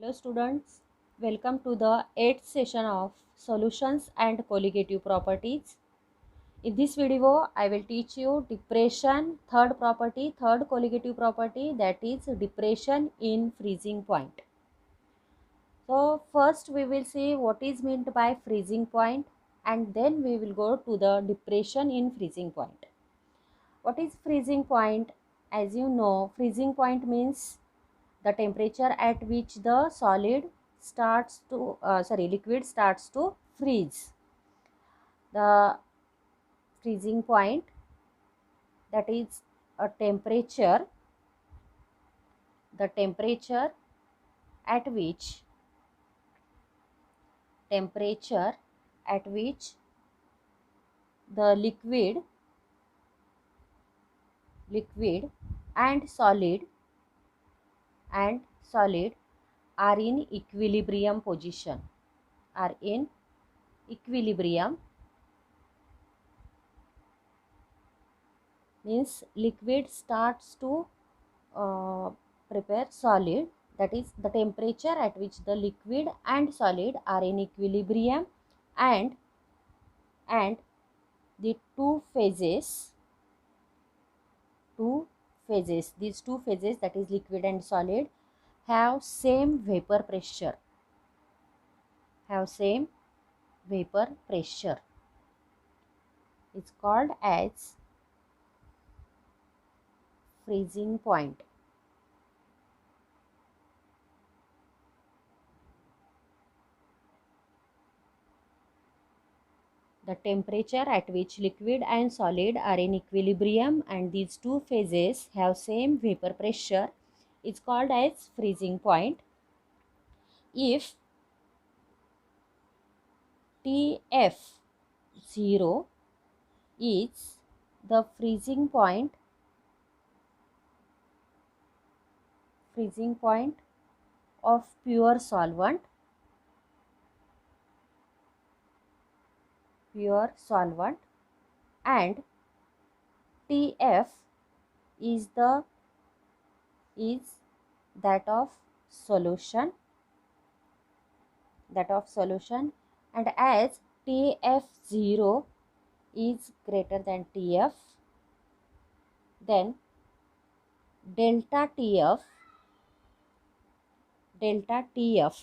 Hello students, welcome to the 8th session of Solutions and Colligative Properties. In this video, I will teach you depression, third colligative property, that is depression in freezing point. So first we will see what is meant by freezing point, and then we will go to the depression in freezing point. What is freezing point? As you know, freezing point means the temperature at which the liquid starts to freeze. The freezing point, that is a temperature, the temperature at which the liquid and solid are in equilibrium position, means liquid starts to prepare solid, that is the temperature at which the liquid and solid are in equilibrium, and the these two phases, that is liquid and solid, have same vapor pressure. It's called as freezing point. The temperature at which liquid and solid are in equilibrium and these two phases have same vapor pressure is called as freezing point. If TF0 is the freezing point of pure solvent, and TF is that of solution, and as TF0 is greater than TF, then delta TF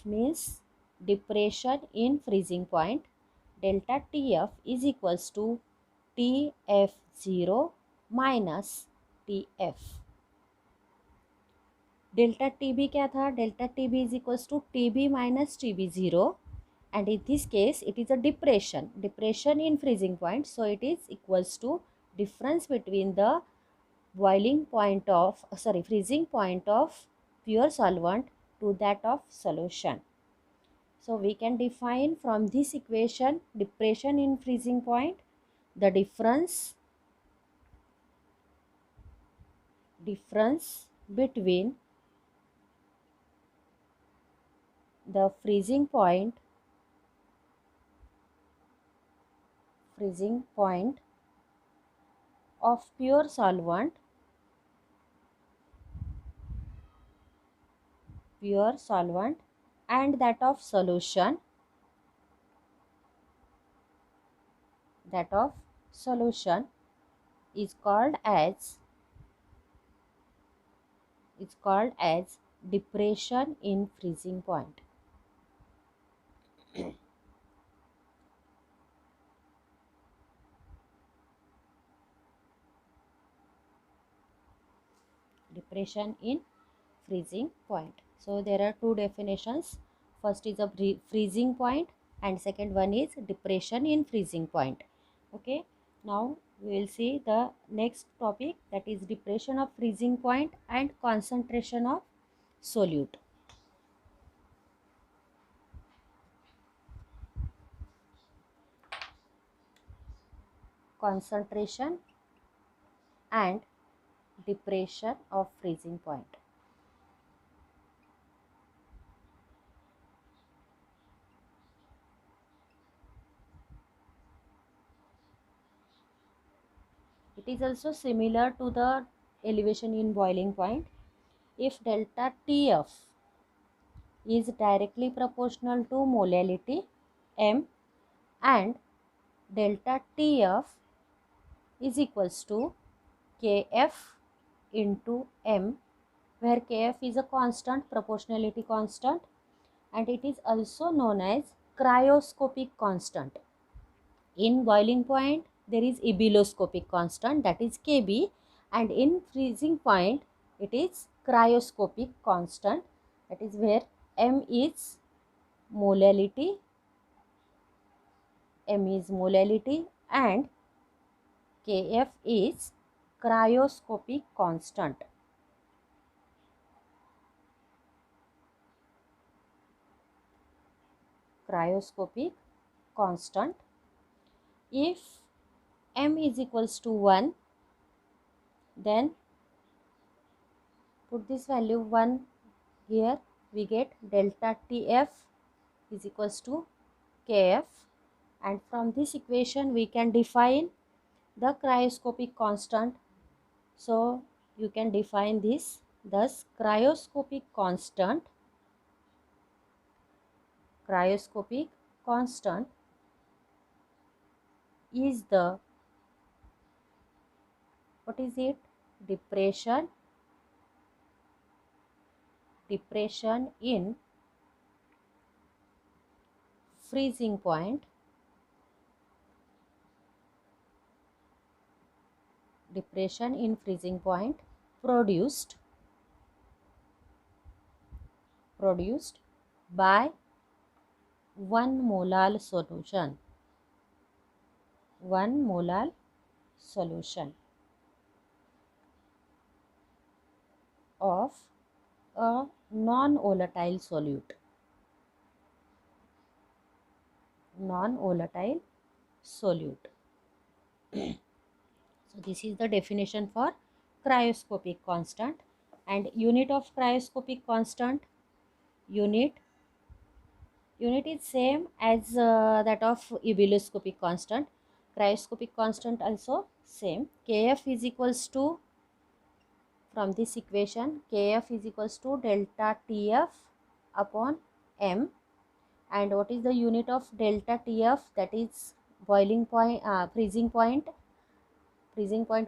means depression in freezing point. Delta TF is equals to TF0 minus TF. Delta TB क्या था? Delta TB is equals to TB minus TB0, and in this case it is a depression in freezing point, so it is equals to difference between the freezing point of pure solvent to that of solution. So we can define from this equation depression in freezing point, the difference between the freezing point of pure solvent and that of solution is called as depression in freezing point. Depression in freezing point. So there are two definitions. First is a freezing point and second one is depression in freezing point. Okay, now we will see the next topic, that is depression of freezing point and concentration of solute. Concentration and depression of freezing point. It is also similar to the elevation in boiling point. If delta TF is directly proportional to molality m, and delta Tf is equals to Kf into m, where Kf is a constant, proportionality constant, and it is also known as cryoscopic constant. In boiling point there is ebullioscopic constant, that is Kb, and in freezing point it is cryoscopic constant, that is where m is molality, and Kf is cryoscopic constant. Cryoscopic constant. If m is equals to 1, then put this value 1 here, we get delta Tf is equals to Kf, and from this equation we can define the cryoscopic constant. So you can define this, thus cryoscopic constant is the, what is it, depression in freezing point, produced by 1 molar solution of a non-volatile solute. So this is the definition for cryoscopic constant, and unit of cryoscopic constant, unit is same as that of ebullioscopic constant. Cryoscopic constant also same. Kf is equals to, from this equation, Kf is equals to delta Tf upon m, and what is the unit of delta Tf, that is boiling point, freezing point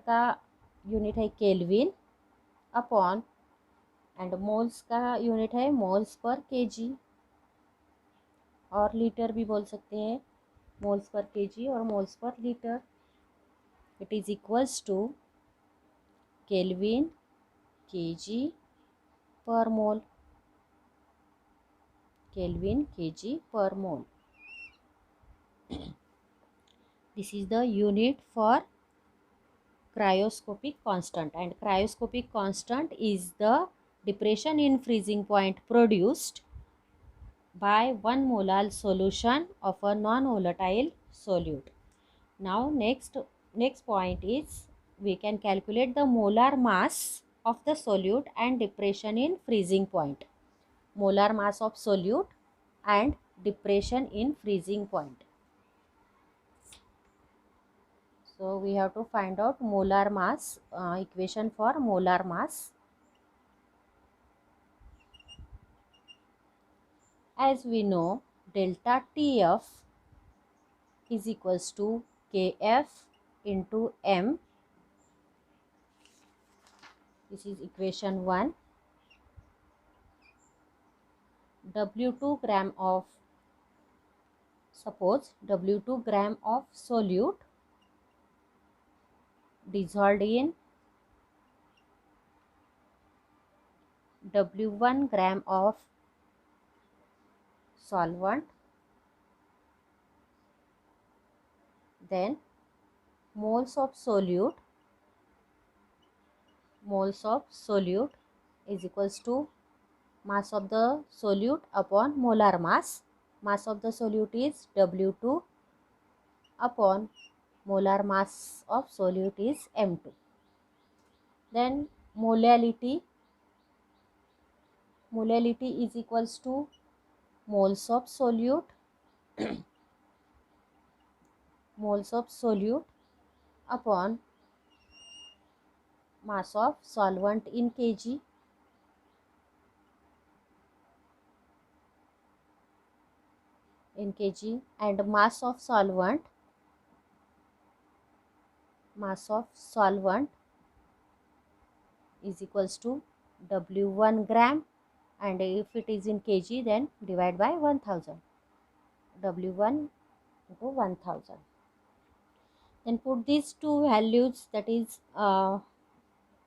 का unit है kelvin upon, and moles का unit है moles per KG, और litre भी बोल सकते हैं, moles per KG और moles per litre. It is equals to kelvin KG per mole, This is the unit for cryoscopic constant, and cryoscopic constant is the depression in freezing point produced by 1 molar solution of a non-volatile solute. Now next point is, we can calculate the molar mass of the solute and depression in freezing point. Molar mass of solute and depression in freezing point. So we have to find out molar mass, equation for molar mass. As we know, delta Tf is equals to Kf into m. This is equation 1. W2 gram of, suppose W2 gram of solute dissolved in W1 gram of solvent, then moles of solute is equals to mass of the solute upon molar mass. Mass of the solute is W2 upon molar mass of solute is M2. Then molality is equals to moles of solute upon mass of solvent in kg. in kg, and mass of solvent is equals to W1 gram, and if it is in kg then divide by 1000, W1 into 1000. Then put these two values, that is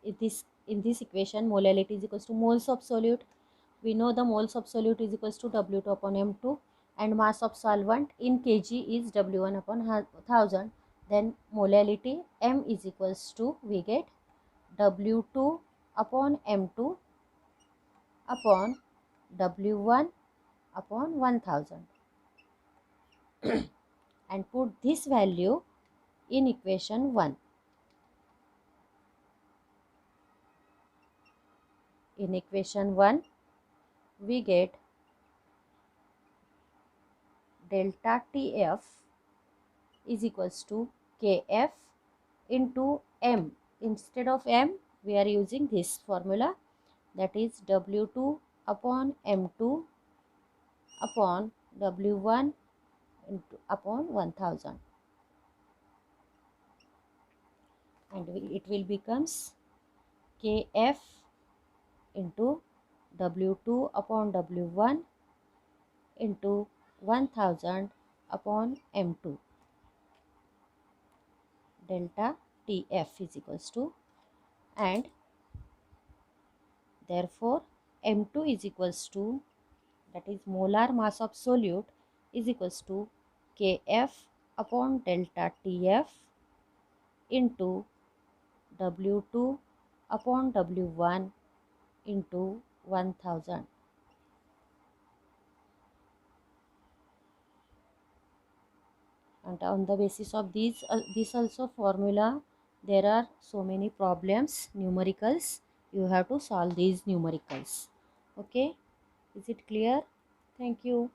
in this equation. Molality is equals to moles of solute. We know the moles of solute is equals to W2 upon M2, and mass of solvent in kg is W1 upon 1000. Then molality M is equals to, we get W2 upon M2 upon W1 upon 1000, and put this value in equation 1. In equation 1, we get delta TF is equals to Kf into M. Instead of M, we are using this formula, that is W2 upon M2 upon W1 upon 1000, and it will becomes Kf into W2 upon W1 into 1000 upon M2. Delta TF is equals to, and therefore M2 is equals to, that is molar mass of solute, is equals to Kf upon delta TF into W2 upon W1 into 1000. And on the basis of this also formula, there are so many problems, numericals. You have to solve these numericals. Okay, is it clear? Thank you.